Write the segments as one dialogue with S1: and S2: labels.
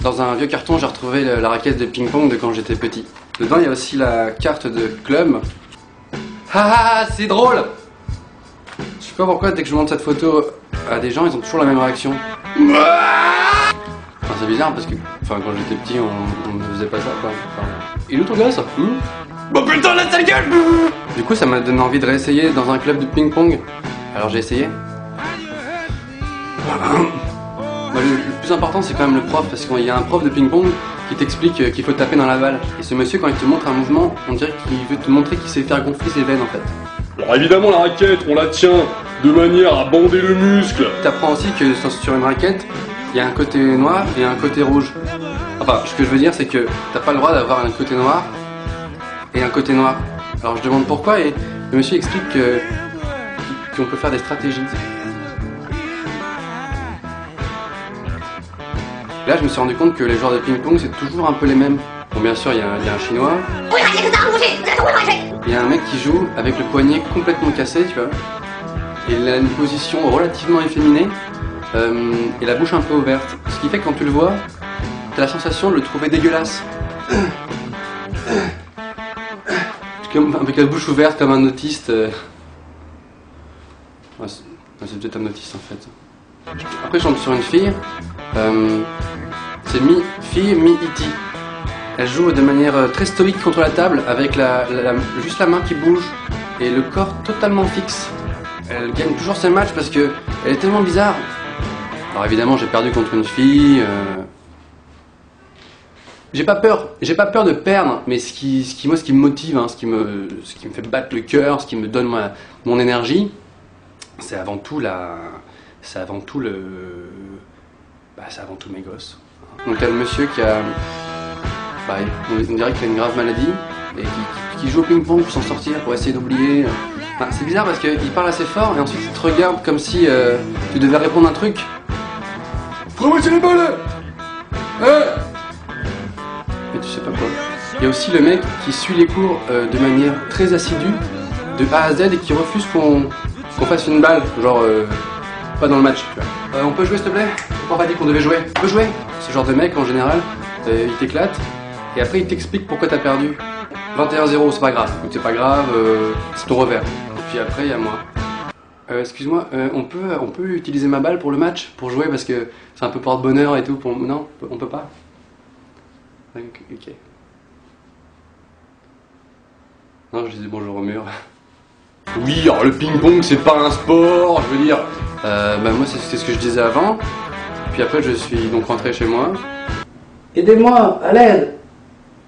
S1: Dans un vieux carton, j'ai retrouvé la raquette de ping-pong de quand j'étais petit. Dedans, il y a aussi la carte de club. Ah, c'est drôle! Je sais pas pourquoi, dès que je montre cette photo à des gens, ils ont toujours la même réaction. Enfin, c'est bizarre parce que quand j'étais petit, on ne faisait pas ça, quoi. Enfin, il est où ton gosse? Bah putain, la sale gueule! Du coup, ça m'a donné envie de réessayer dans un club de ping-pong. Alors j'ai essayé. Bah, le plus important, c'est quand même le prof, parce qu'il y a un prof de ping-pong qui t'explique qu'il faut taper dans la balle. Et ce monsieur, quand il te montre un mouvement, on dirait qu'il veut te montrer qu'il sait faire gonfler ses veines en fait.
S2: Alors évidemment, la raquette, on la tient de manière à bander le muscle.
S1: T'apprends aussi que sur une raquette, il y a un côté noir et un côté rouge. Enfin, ce que je veux dire, c'est que t'as pas le droit d'avoir un côté noir et un côté noir. Alors je demande pourquoi et le monsieur explique qu'on peut faire des stratégies. Là, je me suis rendu compte que les joueurs de ping-pong, c'est toujours un peu les mêmes. Bon, bien sûr, il y a un chinois. Il y a un mec qui joue avec le poignet complètement cassé, tu vois. Et il a une position relativement efféminée et la bouche un peu ouverte. Ce qui fait que quand tu le vois, t'as la sensation de le trouver dégueulasse. Avec la bouche ouverte comme un autiste. Ouais, c'est peut-être un autiste en fait. Après, je tombe sur une fille. C'est mi-fille, mi-iti. Elle joue de manière très stoïque contre la table avec juste la main qui bouge et le corps totalement fixe. Elle gagne toujours ses matchs parce que elle est tellement bizarre. Alors évidemment, j'ai perdu contre une fille. J'ai pas peur de perdre, mais ce qui me motive, hein, ce qui me fait battre le cœur, ce qui me donne mon énergie, c'est avant tout mes gosses. Donc t'as le monsieur qui a, on dirait qu'il a une grave maladie et qui joue au ping-pong pour s'en sortir, pour essayer d'oublier. Enfin, c'est bizarre parce qu'il parle assez fort et ensuite il te regarde comme si tu devais répondre un truc. Faut ramasser les balles! Mais tu sais pas quoi. Il y a aussi le mec qui suit les cours de manière très assidue, de A à Z, et qui refuse qu'on fasse une balle, genre pas dans le match. On peut jouer s'il te plaît? On m'a pas dit qu'on devait jouer. On peut jouer? Ce genre de mec en général, il t'éclate et après il t'explique pourquoi t'as perdu. 21-0, c'est pas grave. C'est pas grave, c'est ton revers. Et puis après il y a moi. Excuse-moi, on peut utiliser ma balle pour le match, pour jouer parce que c'est un peu porte-bonheur et tout. Non, on peut pas. Ok. Non, je disais bonjour au mur.
S2: Oui, alors le ping-pong, c'est pas un sport, je veux dire.
S1: Moi, c'est ce que je disais avant. Puis après, je suis donc rentré chez moi.
S3: Aidez-moi, à l'aide!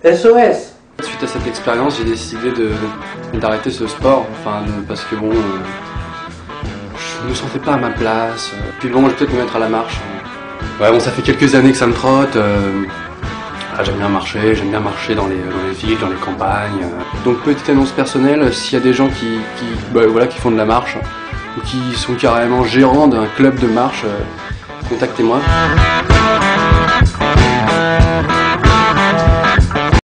S3: SOS!
S1: Suite à cette expérience, j'ai décidé d'arrêter ce sport. Parce que bon, je me sentais pas à ma place. Puis bon, je vais peut-être me mettre à la marche. Ouais, bon, ça fait quelques années que ça me trotte. J'aime bien marcher dans les villes, dans les campagnes. Donc petite annonce personnelle, s'il y a des gens qui font de la marche ou qui sont carrément gérants d'un club de marche, contactez-moi.